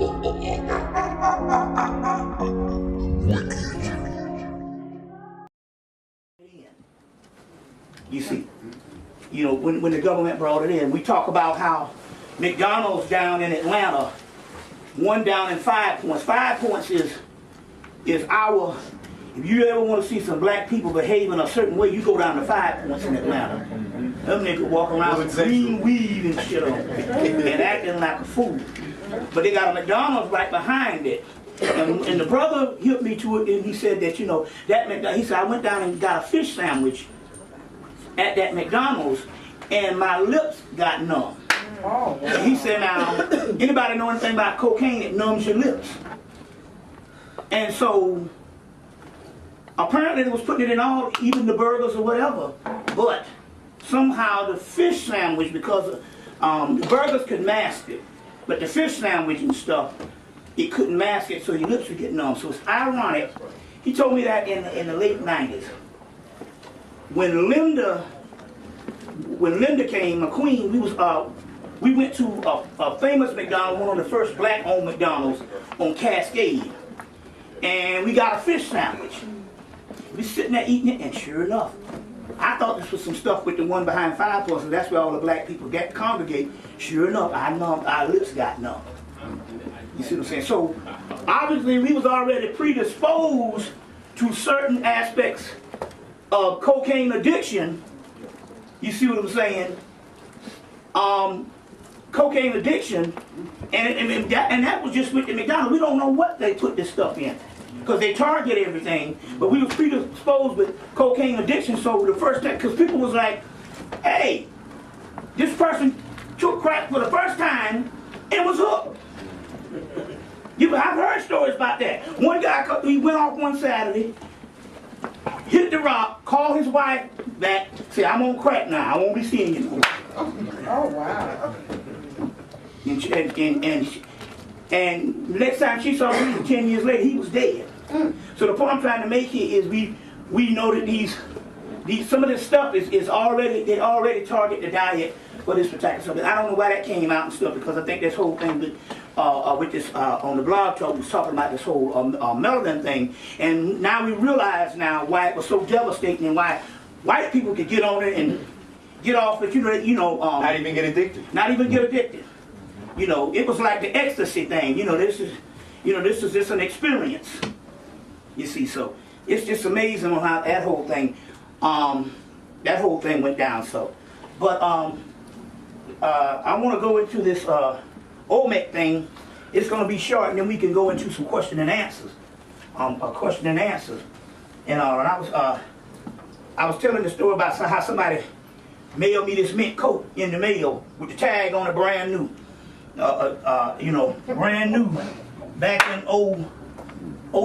You see, when the government brought it in, we talk about how McDonald's down in Atlanta, one down in 5 Points. 5 Points is our, if you ever want to see some black people behaving a certain way, you go down to 5 Points in Atlanta. Them niggas walk around with green weed and shit on and acting like a fool. But they got a McDonald's right behind it. And the brother hit me to it, and he said that, he said, I went down and got a fish sandwich at that McDonald's, and my lips got numb. Oh, wow. And he said, now, anybody know anything about cocaine? It numbs your lips. And so, apparently they was putting it in all, even the burgers or whatever, but somehow the fish sandwich, because the burgers could mask it, but the fish sandwich and stuff, it couldn't mask it, so your lips would get numb. So it's ironic. He told me that in the late 90s. When Linda came, McQueen, we went to a famous McDonald's, one of the first black-owned McDonald's on Cascade, and we got a fish sandwich. We sitting there eating it, and sure enough, I thought this was some stuff with the one behind 5 Points, and that's where all the black people congregate. Sure enough, our lips got numb. You see what I'm saying? So obviously we was already predisposed to certain aspects of cocaine addiction. You see what I'm saying? Cocaine addiction, and that was just with the McDonald's. We don't know what they put this stuff in, because they target everything, but we were predisposed with cocaine addiction. So the first time, because people was like, hey, this person took crack for the first time and was hooked. I've heard stories about that. One guy, he went off one Saturday, hit the rock, called his wife back, said, I'm on crack now, I won't be seeing you no more. Oh, wow. And next time she saw him 10 years later, he was dead. So the point I'm trying to make here is we know that some of this stuff is already, they already target the diet for this particular stuff. I don't know why that came out and stuff, because I think this whole thing with this on the blog talk was talking about this whole melanin thing, and now we realize now why it was so devastating and why white people could get on it and get off it. Not even get addicted. Not even get addicted. It was like the ecstasy thing. This is just an experience. You see, so it's just amazing on how that whole thing went down. So, but I want to go into this Olmec thing. It's going to be short, and then we can go into some question and answers. And I was telling the story about how somebody mailed me this mint coat in the mail with the tag on it, brand new. Brand new, back in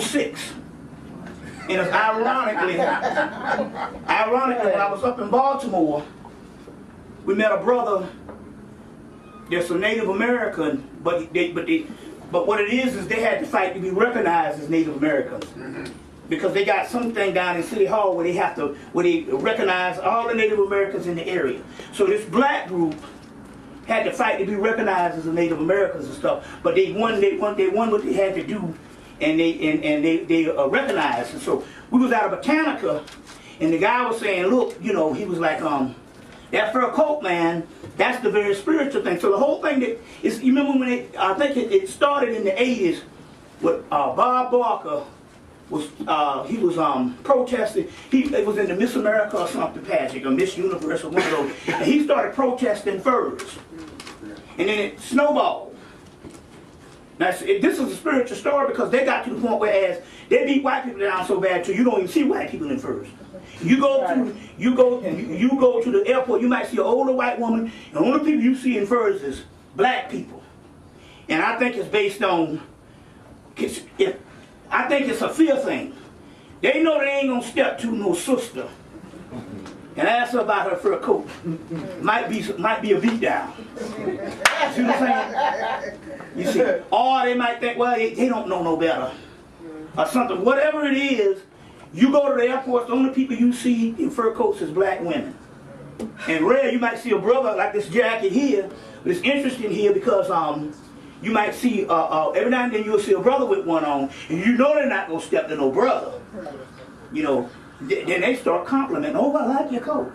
06. And it's ironically, when I was up in Baltimore, we met a brother. There's some Native American, but what it is they had to fight to be recognized as Native Americans, because they got something down in City Hall where they recognize all the Native Americans in the area. So this black group had to fight to be recognized as the Native Americans and stuff, but they won what they had to do, and they recognized. And so we was out of Botanica, and the guy was saying, look, he was like, that fur coat, man, that's the very spiritual thing. So the whole thing that is, you remember when I think it started in the 80s with Bob Barker was protesting. It was in the Miss America or something pageant, or Miss Universe or one of those, and he started protesting furs, and then it snowballed. Now this is a spiritual story, because they got to the point where as they beat white people down so bad too, you don't even see white people in furs. You go to the airport, you might see an older white woman, and the only people you see in furs is black people. And I think it's based on, I think it's a fear thing. They know they ain't gonna step to no sister and ask her about her fur coat. Might be a beat down. See what I'm saying? You see, or they might think, well, they don't know no better, or something. Whatever it is, you go to the airport, the only people you see in fur coats is black women. And rare, you might see a brother like this jacket here, but it's interesting here because you might see, every now and then you'll see a brother with one on, and you know they're not going to step to no brother. You know, then they start complimenting, oh, I like your coat.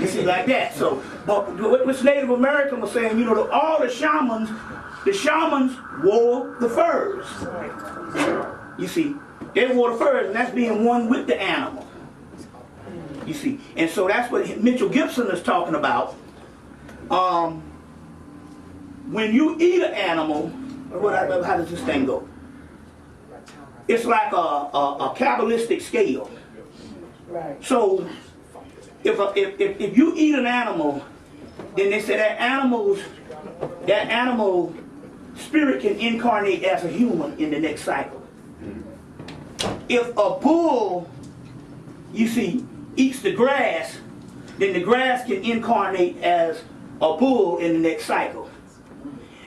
You see, like that. So, but what Native American was saying, you know, all the shamans wore the furs. You see, they wore the furs, and that's being one with the animal. You see, and so that's what Mitchell Gibson is talking about. When you eat an animal, how does this thing go? It's like a Kabbalistic scale. Right. So if you eat an animal, then they say that animal spirit can incarnate as a human in the next cycle. If a bull, you see, eats the grass, then the grass can incarnate as a bull in the next cycle.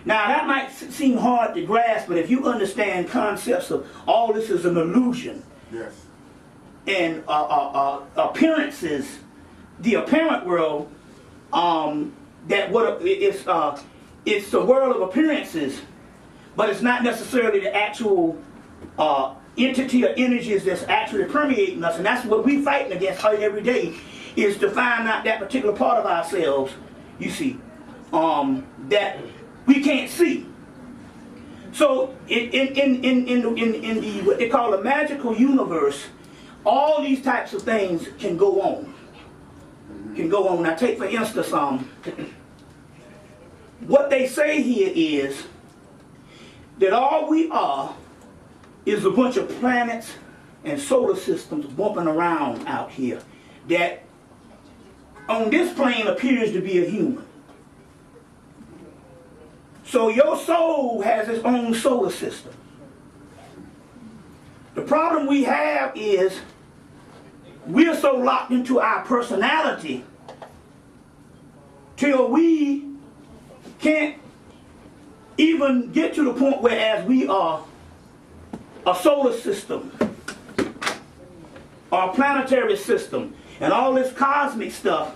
Now that might seem hard to grasp, but if you understand concepts of all this is an illusion, yes, and appearances, the apparent world, it's the world of appearances, but it's not necessarily the actual entity or energies that's actually permeating us, and that's what we're fighting against every day, is to find out that particular part of ourselves, you see, that we can't see. So in the what they call the magical universe, all these types of things can go on. Now take for instance, what they say here is that all we are is a bunch of planets and solar systems bumping around out here that on this plane appears to be a human. So your soul has its own solar system. The problem we have is we're so locked into our personality till we can't even get to the point where as we are a solar system or a planetary system and all this cosmic stuff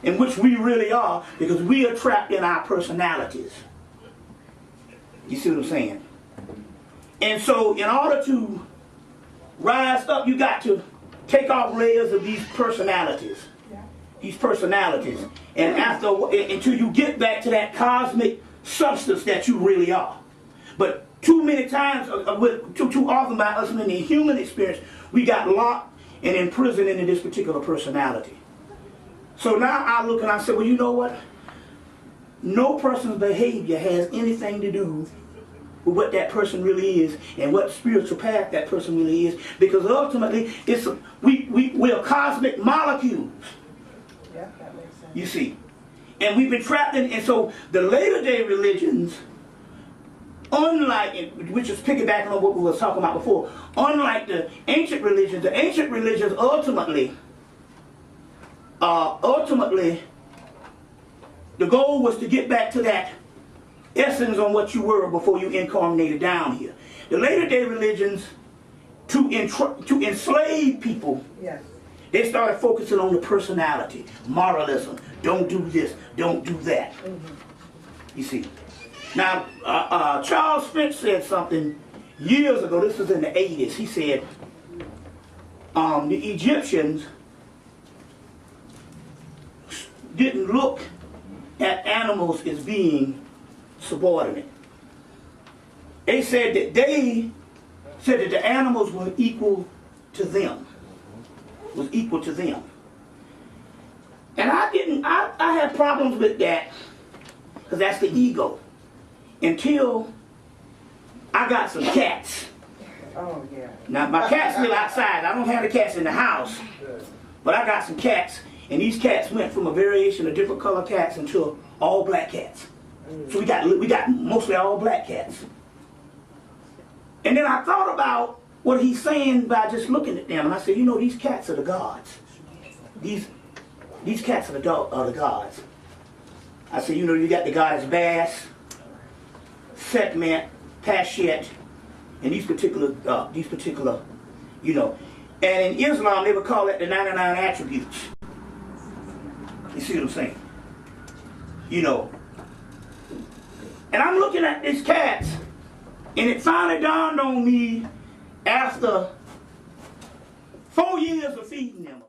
in which we really are, because we are trapped in our personalities. You see what I'm saying? And so in order to rise up, you got to take off layers of these personalities. And until you get back to that cosmic substance that you really are. But too many times, too often by us in the human experience, we got locked and imprisoned into this particular personality. So now I look and I say, well, you know what? No person's behavior has anything to do with what that person really is and what spiritual path that person really is, because ultimately we're cosmic molecules. Yeah, that makes sense. You see, and we've been trapped in, and so the later day religions, unlike, which is piggybacking on what we were talking about before, unlike the ancient religions ultimately, the goal was to get back to that essence on what you were before you incarnated down here. The later day religions, to enslave people, yes, they started focusing on the personality, moralism. Don't do this, don't do that. You see. Now, Charles Finch said something years ago, this was in the 80s. He said, the Egyptians didn't look at animals as being subordinate. They said that the animals were equal to them. And I had problems with that, because that's the ego. Until I got some cats. oh yeah, Now my cats live outside. I don't have the cats in the house. But I got some cats, and these cats went from a variation of different color cats into all black cats. So we got mostly all black cats. And then I thought about what he's saying by just looking at them, and I said, you know, these cats are the gods. These cats are the gods. I said, you know, you got the goddess Bass, Sekhmet, Pashet, and these particular, you know. And in Islam, they would call it the 99 attributes. You see what I'm saying? You know, And I'm looking at these cats, and it finally dawned on me after 4 years of feeding them.